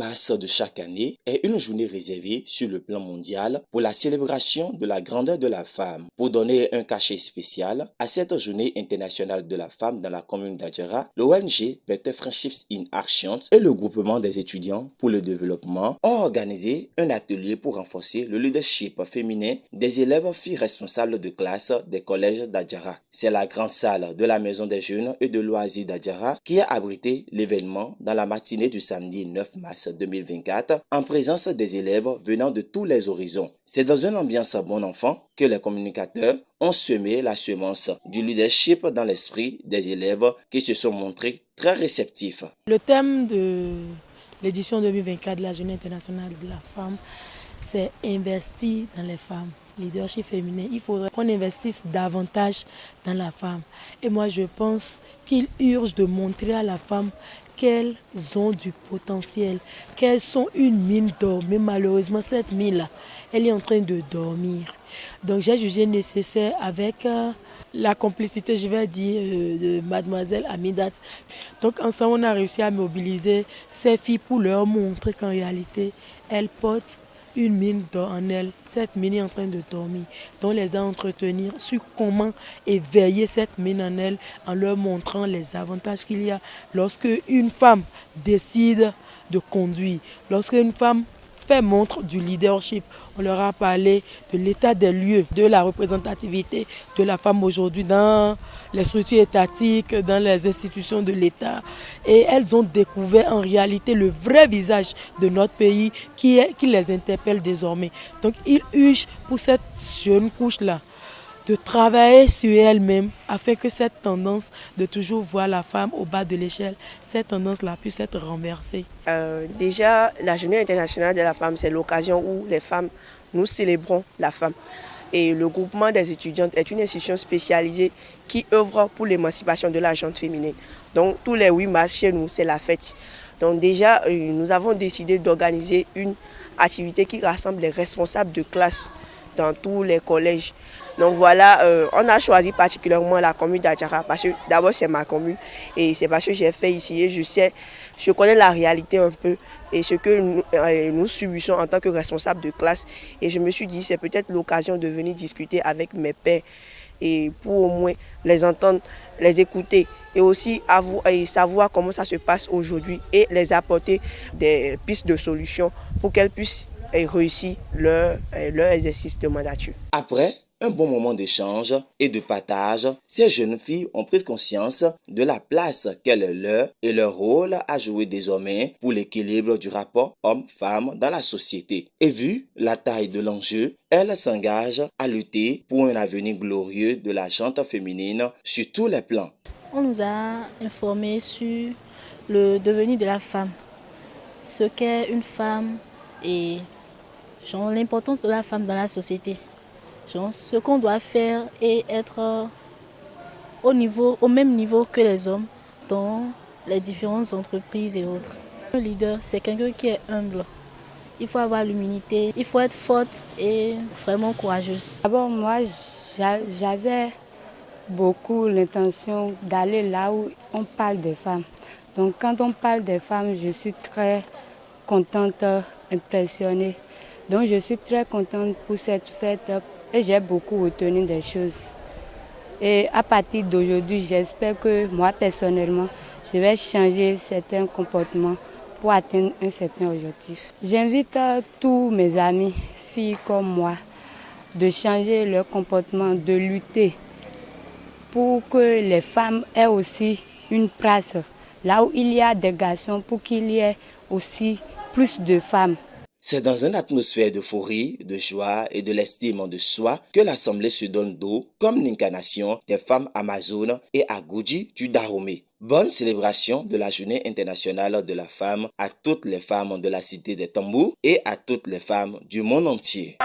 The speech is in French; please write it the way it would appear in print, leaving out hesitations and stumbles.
mars de chaque année est une journée réservée sur le plan mondial pour la célébration de la grandeur de la femme. Pour donner un cachet spécial à cette journée internationale de la femme dans la commune d'Adjara, l'ONG Better Friendships in Action et le groupement des étudiants pour le développement ont organisé un atelier pour renforcer le leadership féminin des élèves filles responsables de classe des collèges d'Adjara. C'est la grande salle de la maison des jeunes et de loisirs d'Adjara qui a abrité l'événement dans la matinée du samedi 9 mars 2024 en présence des élèves venant de tous les horizons. C'est dans une ambiance bon enfant que les communicateurs ont semé la semence du leadership dans l'esprit des élèves qui se sont montrés très réceptifs. Le thème de l'édition 2024 de la Journée internationale de la femme, c'est investir dans les femmes. Leadership féminin, il faudrait qu'on investisse davantage dans la femme. Et moi, je pense qu'il urge de montrer à la femme qu'elles ont du potentiel, qu'elles sont une mine d'or. Mais malheureusement, cette mine-là, elle est en train de dormir. Donc j'ai jugé nécessaire avec la complicité, je vais dire, de mademoiselle Amidat. Donc ensemble, on a réussi à mobiliser ces filles pour leur montrer qu'en réalité, elles portent une mine d'or en elles. Cette mine est en train de dormir. Donc les entretenir sur comment éveiller cette mine en elles en leur montrant les avantages qu'il y a lorsque une femme décide de conduire, lorsque une femme fait montre du leadership. On leur a parlé de l'état des lieux, de la représentativité de la femme aujourd'hui dans les structures étatiques, dans les institutions de l'État. Et elles ont découvert en réalité le vrai visage de notre pays qui les interpelle désormais. Donc il urge pour cette jeune couche-là de travailler sur elle-même afin que cette tendance de toujours voir la femme au bas de l'échelle, cette tendance-là puisse être renversée. Déjà, la Journée internationale de la femme, c'est l'occasion où les femmes, nous célébrons la femme. Et le groupement des étudiantes est une institution spécialisée qui œuvre pour l'émancipation de la gente féminine. Donc tous les 8 mars chez nous, c'est la fête. Donc déjà, nous avons décidé d'organiser une activité qui rassemble les responsables de classe dans tous les collèges. Donc voilà, on a choisi particulièrement la commune d'Adjara parce que d'abord c'est ma commune et c'est parce que j'ai fait ici et je connais la réalité un peu et ce que nous subissons en tant que responsables de classe. Et je me suis dit c'est peut-être l'occasion de venir discuter avec mes pairs et pour au moins les entendre, les écouter et aussi savoir comment ça se passe aujourd'hui et les apporter des pistes de solutions pour qu'elles puissent réussir leur exercice de mandature. Après un bon moment d'échange et de partage, ces jeunes filles ont pris conscience de la place qu'elle est leur et leur rôle à jouer désormais pour l'équilibre du rapport homme-femme dans la société. Et vu la taille de l'enjeu, elles s'engagent à lutter pour un avenir glorieux de la gente féminine sur tous les plans. On nous a informés sur le devenir de la femme, ce qu'est une femme et l'importance de la femme dans la société. Ce qu'on doit faire et être au même niveau que les hommes dans les différentes entreprises et autres. Un leader, c'est quelqu'un qui est humble. Il faut avoir l'humilité, il faut être forte et vraiment courageuse. D'abord, moi, j'avais beaucoup l'intention d'aller là où on parle des femmes. Donc quand on parle des femmes, je suis très contente, impressionnée. Donc je suis très contente pour cette fête. Et j'ai beaucoup retenu des choses. Et à partir d'aujourd'hui, j'espère que moi, personnellement, je vais changer certains comportements pour atteindre un certain objectif. J'invite tous mes amis, filles comme moi, de changer leur comportement, de lutter pour que les femmes aient aussi une place. Là où il y a des garçons, pour qu'il y ait aussi plus de femmes. C'est dans une atmosphère d'euphorie, de joie et de l'estime de soi que l'Assemblée se donne d'eau comme l'incarnation des femmes amazones et Agouji du Dahomey. Bonne célébration de la Journée internationale de la femme à toutes les femmes de la cité des Tambours et à toutes les femmes du monde entier.